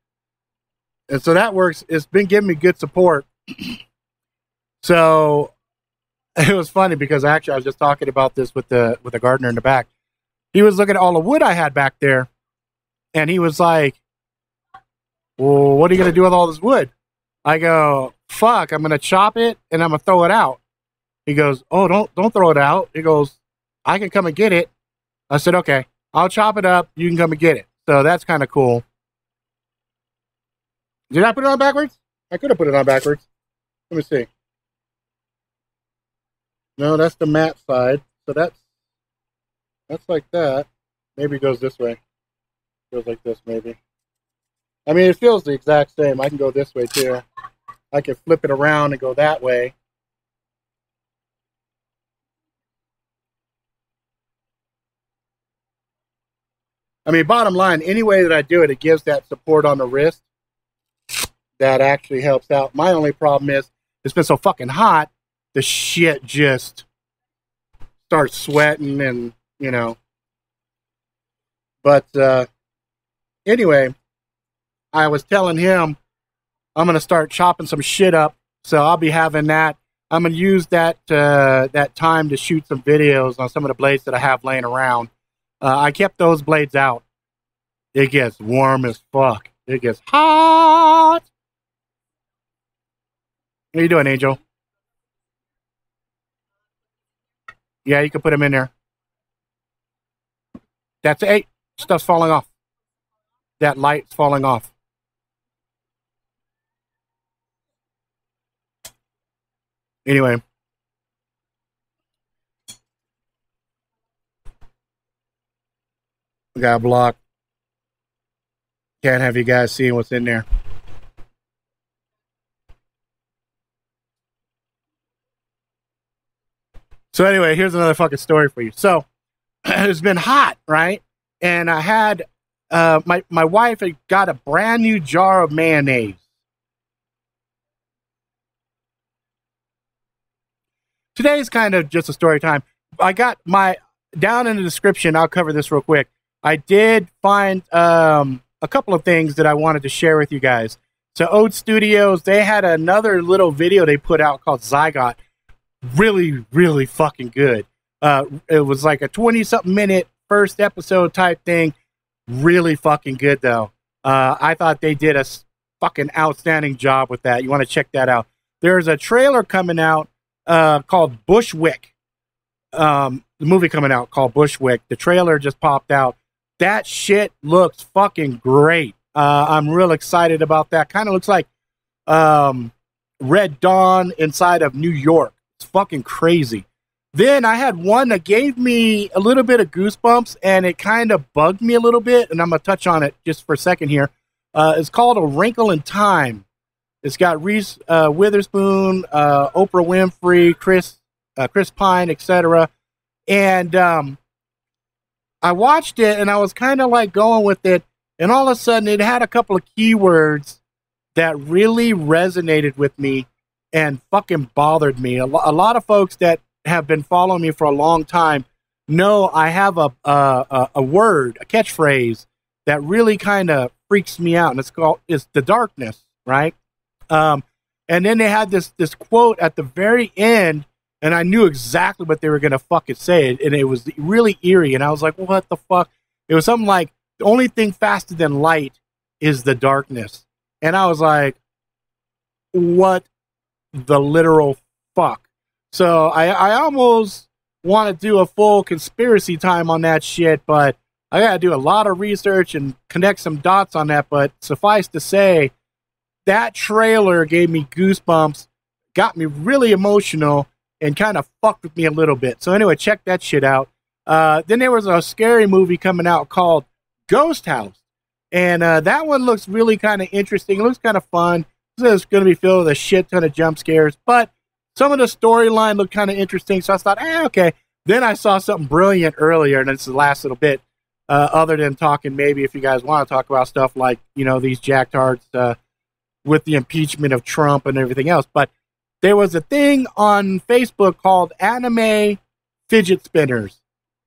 and so that works. It's been giving me good support. So it was funny because actually I was just talking about this with the gardener in the back. He was looking at all the wood I had back there, and he was like, well, what are you gonna do with all this wood? I go, fuck, I'm gonna chop it and I'm gonna throw it out. He goes, oh, don't throw it out. He goes, I can come and get it. I said, okay, I'll chop it up. You can come and get it. So that's kind of cool. Did I put it on backwards? I could have put it on backwards. Let me see. No, that's the matte side. So that's like that. Maybe it goes this way. It goes like this, maybe. I mean, it feels the exact same. I can go this way, too. I can flip it around and go that way. I mean, bottom line, any way that I do it, it gives that support on the wrist. That actually helps out. My only problem is, it's been so fucking hot, the shit just starts sweating and, you know. But anyway, I was telling him I'm going to start chopping some shit up. So I'll be having that. I'm going to use that time to shoot some videos on some of the blades that I have laying around. I kept those blades out. It gets warm as fuck. It gets hot. What are you doing, Angel? Yeah, you can put them in there. That's it. Stuff's falling off. That light's falling off. Anyway. We got a block. Can't have you guys seeing what's in there. So anyway, here's another fucking story for you. So it's been hot, right? And I had my wife had got a brand new jar of mayonnaise. Today's kind of just a story time. I got my down in the description. I'll cover this real quick. I did find a couple of things that I wanted to share with you guys. So Oats Studios, they had another little video they put out called Zygote. Really, really fucking good. It was like a 20-something minute first episode type thing. Really fucking good, though. I thought they did a fucking outstanding job with that. You want to check that out. There's a trailer coming out called Bushwick. The movie coming out called Bushwick. The trailer just popped out. That shit looks fucking great. I'm real excited about that. Kind of looks like Red Dawn inside of New York. It's fucking crazy. Then I had one that gave me a little bit of goosebumps, and it kind of bugged me a little bit, and I'm going to touch on it just for a second here. It's called A Wrinkle in Time. It's got Reese, Witherspoon, Oprah Winfrey, Chris Pine, etc. And I watched it, and I was kind of like going with it, and all of a sudden it had a couple of keywords that really resonated with me and fucking bothered me. A lot of folks that have been following me for a long time know I have a word, a catchphrase that really kind of freaks me out, and it's The Darkness, right? And then they had this quote at the very end, and I knew exactly what they were gonna fucking say, and it was really eerie, and I was like, what the fuck? It was something like, the only thing faster than light is the darkness. And I was like, what the literal fuck? So I almost want to do a full conspiracy time on that shit, but I got to do a lot of research and connect some dots on that. But suffice to say, that trailer gave me goosebumps, got me really emotional, and kind of fucked with me a little bit. So anyway, check that shit out. Then there was a scary movie coming out called Ghost House. And that one looks really kind of interesting. It looks kind of fun. It's going to be filled with a shit ton of jump scares. But some of the storyline looked kind of interesting. So I thought, okay. Then I saw something brilliant earlier. And it's the last little bit. Other than talking, maybe if you guys want to talk about stuff like, these jacktards with the impeachment of Trump and everything else. But there was a thing on Facebook called Anime Fidget Spinners.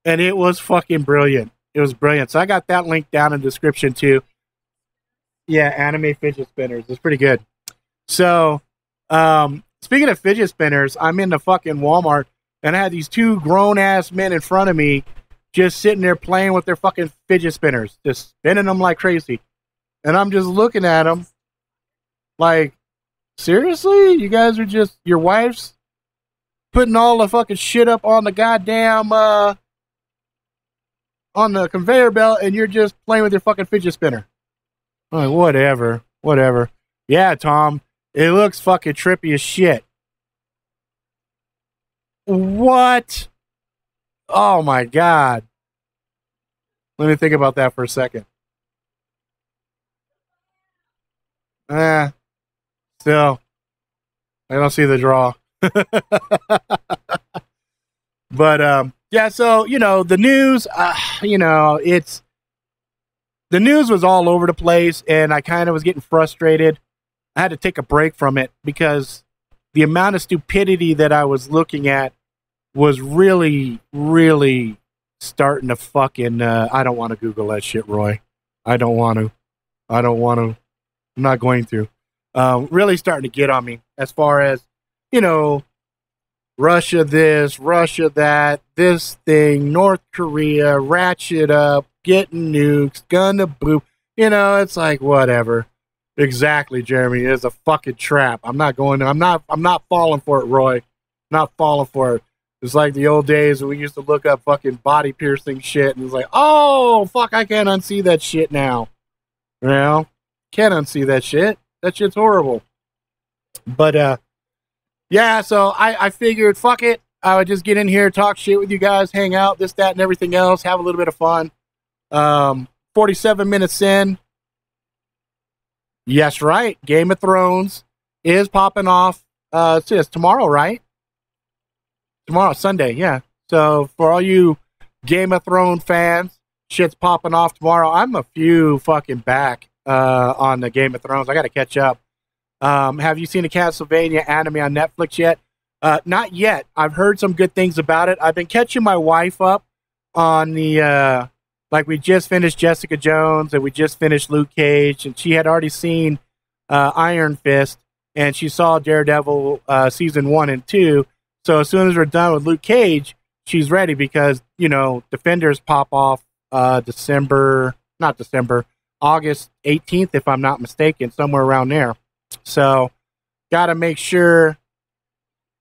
And it was fucking brilliant. It was brilliant. So I got that link down in the description too. Yeah, Anime Fidget Spinners. It's pretty good. So, speaking of fidget spinners, I'm in the fucking Walmart, and I had these two grown-ass men in front of me just sitting there playing with their fucking fidget spinners, just spinning them like crazy. And I'm just looking at them like, seriously? You guys are just, your wife's putting all the fucking shit up on the goddamn, on the conveyor belt, and you're just playing with your fucking fidget spinner. I'm like, whatever. Yeah, Tom, it looks fucking trippy as shit. What? Oh my God. Let me think about that for a second. Still, I don't see the draw. But, yeah, so, the news, the news was all over the place, and I kind of was getting frustrated. I had to take a break from it because the amount of stupidity that I was looking at was really, really starting to fucking, I don't want to Google that shit, Roy. I don't want to. I'm not going to. Really starting to get on me as far as, Russia this, Russia that, this thing, North Korea, ratchet up, getting nukes, gonna boop. It's like, whatever. Exactly, Jeremy. It's a fucking trap. I'm not falling for it, Roy. Not falling for it. It's like the old days when we used to look up fucking body piercing shit and it's like, oh, fuck, I can't unsee that shit now. Can't unsee that shit. That shit's horrible. But, yeah, so I figured, fuck it. I would just get in here, talk shit with you guys, hang out, this, that, and everything else, have a little bit of fun. 47 minutes in. Yes, right. Game of Thrones is popping off. It's tomorrow, right? Tomorrow, Sunday, yeah. So for all you Game of Thrones fans, shit's popping off tomorrow. I'm a few fucking back on the Game of Thrones. I got to catch up. Have you seen the Castlevania anime on Netflix yet? Not yet. I've heard some good things about it. I've been catching my wife up on the, like we just finished Jessica Jones and we just finished Luke Cage, and she had already seen Iron Fist, and she saw Daredevil season 1 and 2. So as soon as we're done with Luke Cage, she's ready because, Defenders pop off August 18th, if I'm not mistaken, somewhere around there. So, got to make sure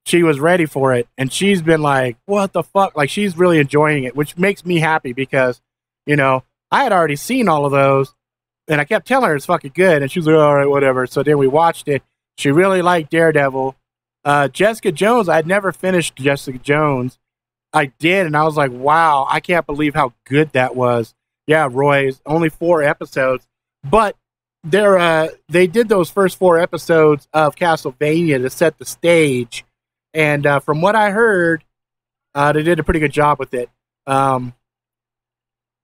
she was ready for it. And she's been like, what the fuck? Like, she's really enjoying it, which makes me happy because, I had already seen all of those. And I kept telling her it's fucking good. And she was like, all right, whatever. So then we watched it. She really liked Daredevil. Jessica Jones, I'd never finished Jessica Jones. I did. And I was like, wow, I can't believe how good that was. Yeah, Roy, it's only 4 episodes. But they did those first 4 episodes of Castlevania to set the stage, and from what I heard, they did a pretty good job with it. I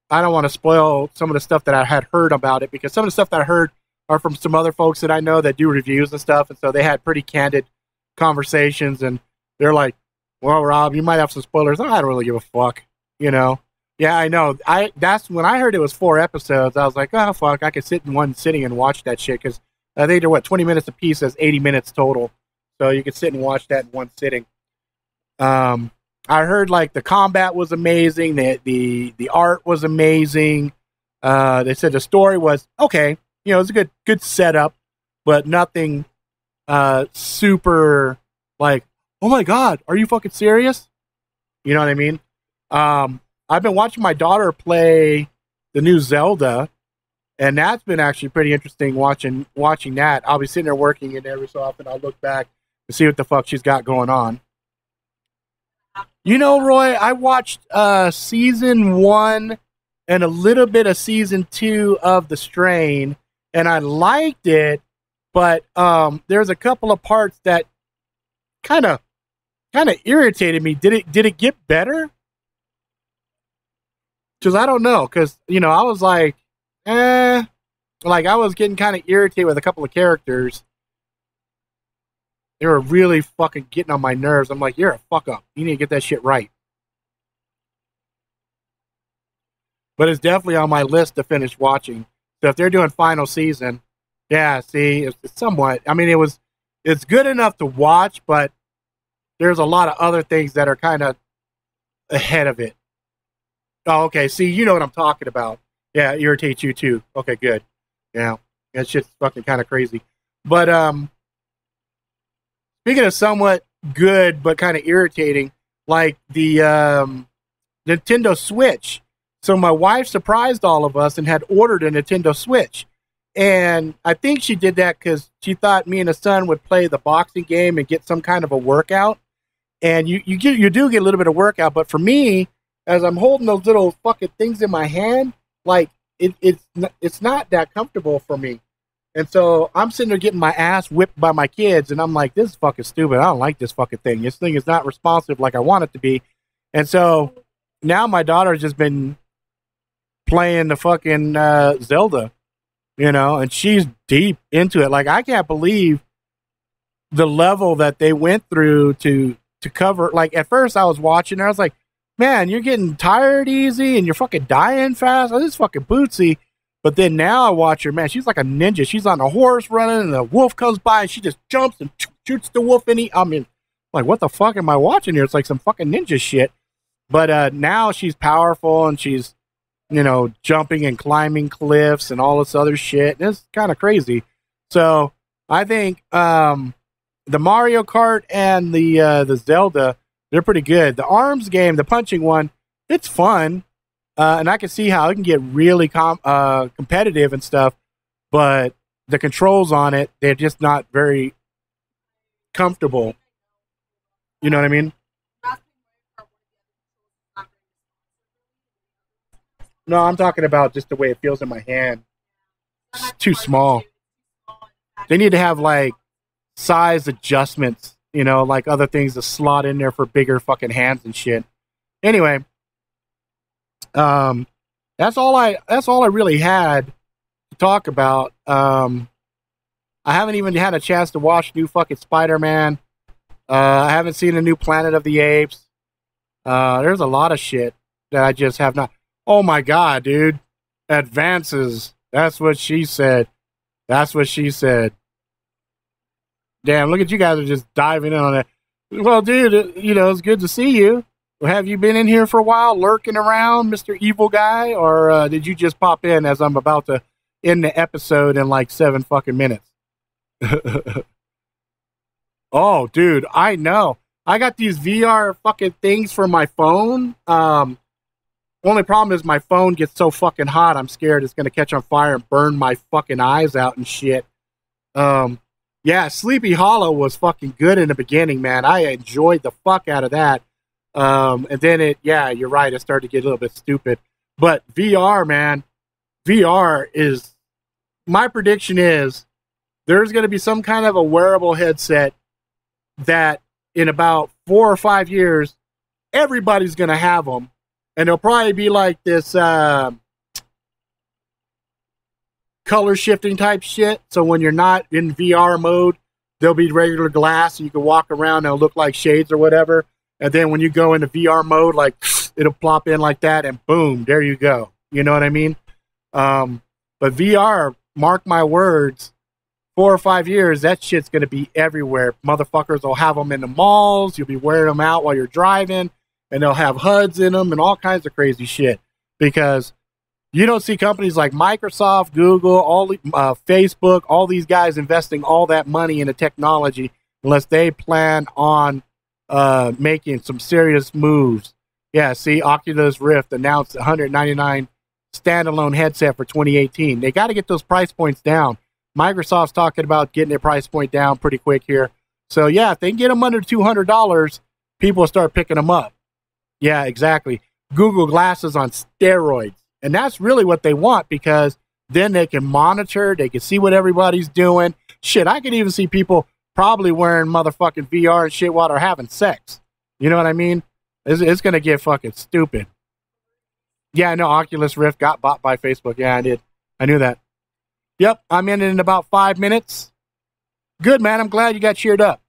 don't want to spoil some of the stuff that I had heard about it, because some of the stuff that I heard are from some other folks that I know that do reviews and stuff, and so they had pretty candid conversations, and they're like, well, Rob, you might have some spoilers. I don't really give a fuck, Yeah, I know. That's when I heard it was 4 episodes. I was like, oh fuck, I could sit in one sitting and watch that shit because I think they're 20 minutes a piece. That's 80 minutes total, so you could sit and watch that in one sitting. I heard like the combat was amazing. The art was amazing. They said the story was okay. You know, it's a good setup, but nothing super like, oh my god, are you fucking serious? You know what I mean? I've been watching my daughter play the new Zelda, and that's been actually pretty interesting watching that. I'll be sitting there working, and every so often I'll look back to see what the fuck she's got going on. You know, Roy, I watched season 1 and a little bit of season 2 of The Strain, and I liked it, but there's a couple of parts that kind of irritated me. Did it get better? Because I don't know. Because you know, I was like, like I was getting kind of irritated with a couple of characters. They were really fucking getting on my nerves. I'm like, you're a fuck up. You need to get that shit right. But it's definitely on my list to finish watching. So if they're doing final season, yeah, see, it's somewhat. I mean, it's good enough to watch, but there's a lot of other things that are kind of ahead of it. Oh, okay. See, you know what I'm talking about. Yeah, it irritates you too. Okay, good. Yeah, that shit's fucking kind of crazy. But speaking of somewhat good but kind of irritating, like the Nintendo Switch. So my wife surprised all of us and had ordered a Nintendo Switch. And I think she did that because she thought me and the son would play the boxing game and get some kind of a workout. And you do get a little bit of workout, but for me, as I'm holding those little fucking things in my hand, like it's not that comfortable for me. And so I'm sitting there getting my ass whipped by my kids, and I'm like, this is fucking stupid. I don't like this fucking thing. This thing is not responsive like I want it to be. And so now my daughter's just been playing the fucking Zelda, you know, and she's deep into it. Like, I can't believe the level that they went through to cover. Like, at first I was watching, and I was like, man, you're getting tired easy, and you're fucking dying fast. Oh, this is fucking Bootsy. But then now I watch her, man, she's like a ninja. She's on a horse running, and the wolf comes by, and she just jumps and shoots the wolf. I mean, like, what the fuck am I watching here? It's like some fucking ninja shit. But now she's powerful, and she's, you know, jumping and climbing cliffs and all this other shit. And it's kind of crazy. So I think the Mario Kart and the Zelda, they're pretty good. The arms game, the punching one, it's fun. And I can see how it can get really competitive and stuff. But the controls on it, they're just not very comfortable. You know what I mean? No, I'm talking about just the way it feels in my hand. It's too small. They need to have, like, size adjustments, you know, like other things to slot in there for bigger fucking hands and shit. Anyway, that's all I really had to talk about. I haven't even had a chance to watch new fucking Spider-Man. I haven't seen a new Planet of the Apes. There's a lot of shit that I just have not. Oh my god, dude. Advances. That's what she said. That's what she said. Damn, look at you guys are just diving in on that. Well, dude, you know, it's good to see you. Have you been in here for a while, lurking around, Mr. Evil Guy? Or did you just pop in as I'm about to end the episode in like 7 fucking minutes? Oh, dude, I know. I got these VR fucking things for my phone. Only problem is my phone gets so fucking hot, I'm scared it's going to catch on fire and burn my fucking eyes out and shit. Yeah, Sleepy Hollow was fucking good in the beginning, man. I enjoyed the fuck out of that. And then yeah, you're right, it started to get a little bit stupid. But VR, man, VR is, my prediction is there's going to be some kind of a wearable headset that in about 4 or 5 years, everybody's going to have them. And it'll probably be like this color shifting type shit. So when you're not in VR mode, there'll be regular glass and you can walk around and it'll look like shades or whatever. And then when you go into VR mode, like it'll plop in like that and boom, there you go. You know what I mean? But VR, mark my words, 4 or 5 years, that shit's going to be everywhere. Motherfuckers will have them in the malls. You'll be wearing them out while you're driving, and they'll have HUDs in them and all kinds of crazy shit. Because you don't see companies like Microsoft, Google, Facebook, all these guys investing all that money into technology unless they plan on making some serious moves. Yeah, see, Oculus Rift announced $199 standalone headset for 2018. They got to get those price points down. Microsoft's talking about getting their price point down pretty quick here. So, yeah, if they can get them under $200, people will start picking them up. Yeah, exactly. Google Glasses on steroids. And that's really what they want, because then they can monitor, they can see what everybody's doing. Shit, I could even see people probably wearing motherfucking VR and shit while they're having sex. You know what I mean? It's going to get fucking stupid. Yeah, I know Oculus Rift got bought by Facebook. Yeah, I did. I knew that. Yep, I'm in about 5 minutes. Good, man. I'm glad you got cheered up.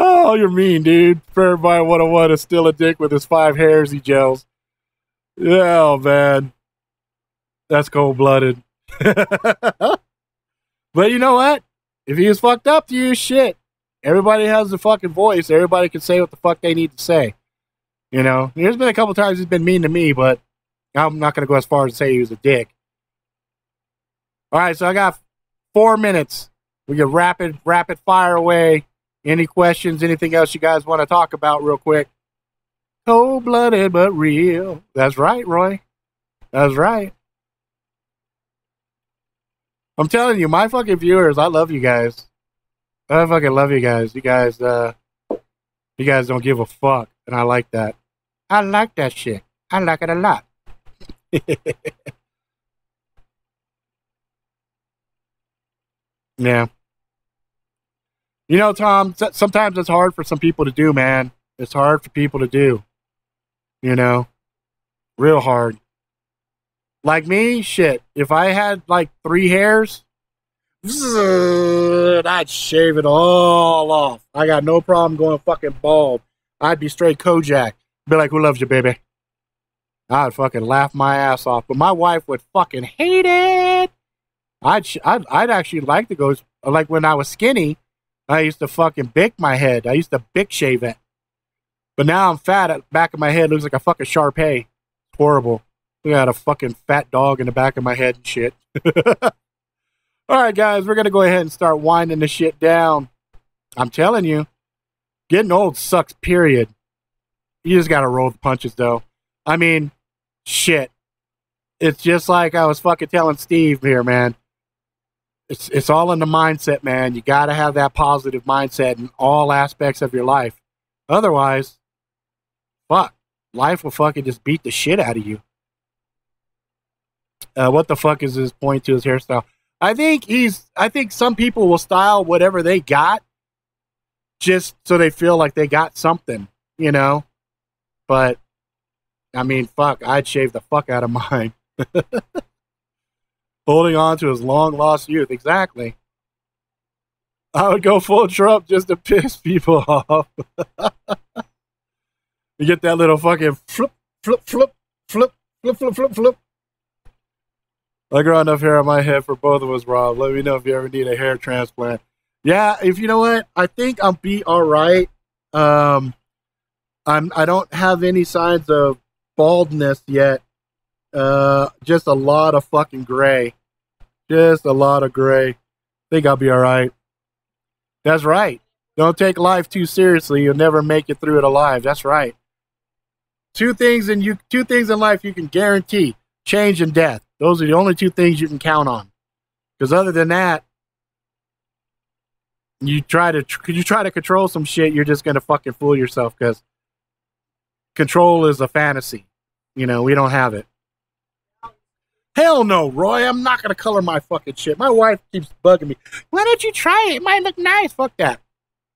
Oh, you're mean, dude. Everybody 101 is still a dick with his 5 hairs he gels. Yeah, man. That's cold-blooded. But you know what? If he was fucked up to you, shit. Everybody has a fucking voice. Everybody can say what the fuck they need to say. You know? There's been a couple times he's been mean to me, but I'm not going to go as far as to say he was a dick. All right, so I got 4 minutes. We can rapid fire away. Any questions, anything else you guys want to talk about real quick? Cold-blooded but real. That's right, Roy. That's right. I'm telling you, my fucking viewers, I love you guys. I fucking love you guys. You guys don't give a fuck, and I like that. I like that shit. I like it a lot. Yeah. You know, Tom, sometimes it's hard for some people to do, man. It's hard for people to do. You know? Real hard. Like me, shit. If I had, like, 3 hairs, I'd shave it all off. I got no problem going fucking bald. I'd be straight Kojak. Be like, who loves you, baby? I'd fucking laugh my ass off. But my wife would fucking hate it. I'd actually like to go, like when I was skinny, I used to fucking bick my head. I used to bick shave it. But now I'm fat. At the back of my head looks like a fucking Shar-Pei. It's horrible. We got a fucking fat dog in the back of my head and shit. All right, guys, we're going to go ahead and start winding this shit down. I'm telling you, getting old sucks, period. You just got to roll the punches, though. I mean, shit. It's just like I was fucking telling Steve here, man. It's all in the mindset, man. You got to have that positive mindset in all aspects of your life. Otherwise, fuck. Life will fucking just beat the shit out of you. What the fuck is his point to his hairstyle? I think some people will style whatever they got just so they feel like they got something, you know? But, I mean, fuck, I'd shave the fuck out of mine. Holding on to his long-lost youth. Exactly. I would go full Trump just to piss people off. You get that little fucking flip, flip, flip, flip, flip, flip, flip, flip. I grow enough hair on my head for both of us, Rob. Let me know if you ever need a hair transplant. Yeah, if you know what, I think I'll be all right. I don't have any signs of baldness yet. Just a lot of fucking gray. Just a lot of gray. Think I'll be all right. That's right. Don't take life too seriously. You'll never make it through it alive. That's right. Two things in life you can guarantee: change and death. Those are the only 2 things you can count on. Because other than that, you try to control some shit, you're just gonna fucking fool yourself. Because control is a fantasy. You know, we don't have it. Hell no, Roy. I'm not gonna color my fucking shit. My wife keeps bugging me. Why don't you try it? It might look nice. Fuck that.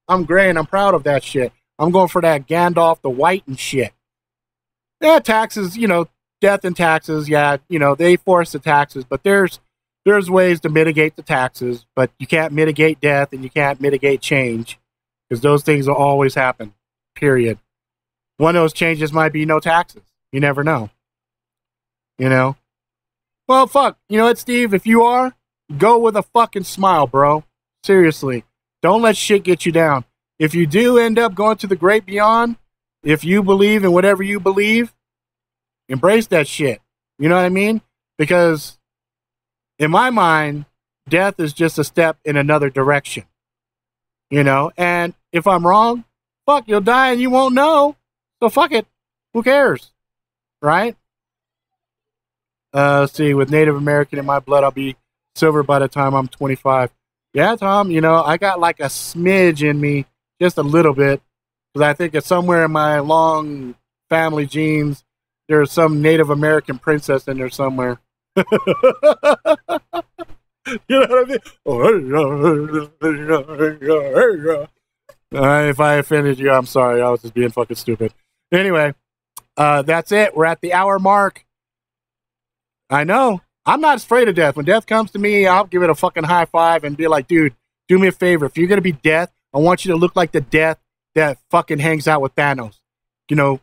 I'm gray and I'm proud of that shit. I'm going for that Gandalf the white and shit. Yeah, taxes, you know, death and taxes, yeah, you know, they force the taxes, but there's ways to mitigate the taxes, but you can't mitigate death and you can't mitigate change. because those things will always happen, period. One of those changes might be no taxes. You never know. You know? Well, fuck. You know what, Steve? If you are, go with a fucking smile, bro. Seriously. Don't let shit get you down. If you do end up going to the great beyond, if you believe in whatever you believe, embrace that shit. You know what I mean? Because in my mind, death is just a step in another direction. You know? And if I'm wrong, fuck, you'll die and you won't know. So fuck it. Who cares? Right? Let's see, with Native American in my blood, I'll be silver by the time I'm 25. Yeah, Tom, you know, I got like a smidge in me, just a little bit, because I think it's somewhere in my long family genes, there's some Native American princess in there somewhere. You know what I mean? If I offended you, I'm sorry. I was just being fucking stupid. Anyway, that's it. We're at the hour mark. I know. I'm not afraid of death. When death comes to me, I'll give it a fucking high five and be like, dude, do me a favor. If you're going to be death, I want you to look like the death that fucking hangs out with Thanos. You know,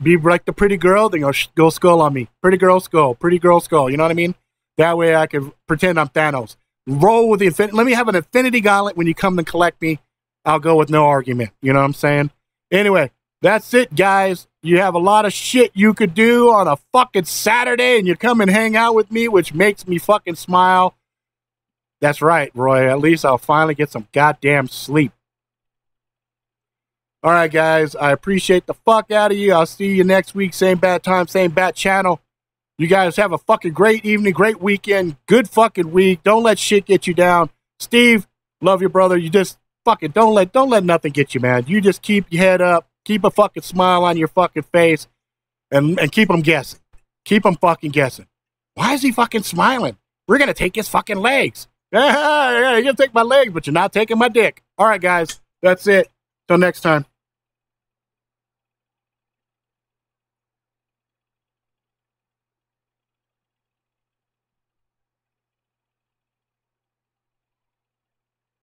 be like the pretty girl, then go skull on me. Pretty girl skull. Pretty girl skull. You know what I mean? That way I can pretend I'm Thanos. Roll with the infinity. Let me have an infinity gauntlet when you come to collect me. I'll go with no argument. You know what I'm saying? Anyway, that's it, guys. You have a lot of shit you could do on a fucking Saturday, and you come and hang out with me, which makes me fucking smile. That's right, Roy. At least I'll finally get some goddamn sleep. All right, guys. I appreciate the fuck out of you. I'll see you next week. Same bad time, same bad channel. You guys have a fucking great evening, great weekend, good fucking week. Don't let shit get you down. Steve, love you, brother. You just fucking don't let nothing get you, man. You just keep your head up. Keep a fucking smile on your fucking face and keep them guessing. Keep them fucking guessing. Why is he fucking smiling? We're going to take his fucking legs. Yeah, you're going to take my legs, but you're not taking my dick. All right, guys. That's it. Till next time.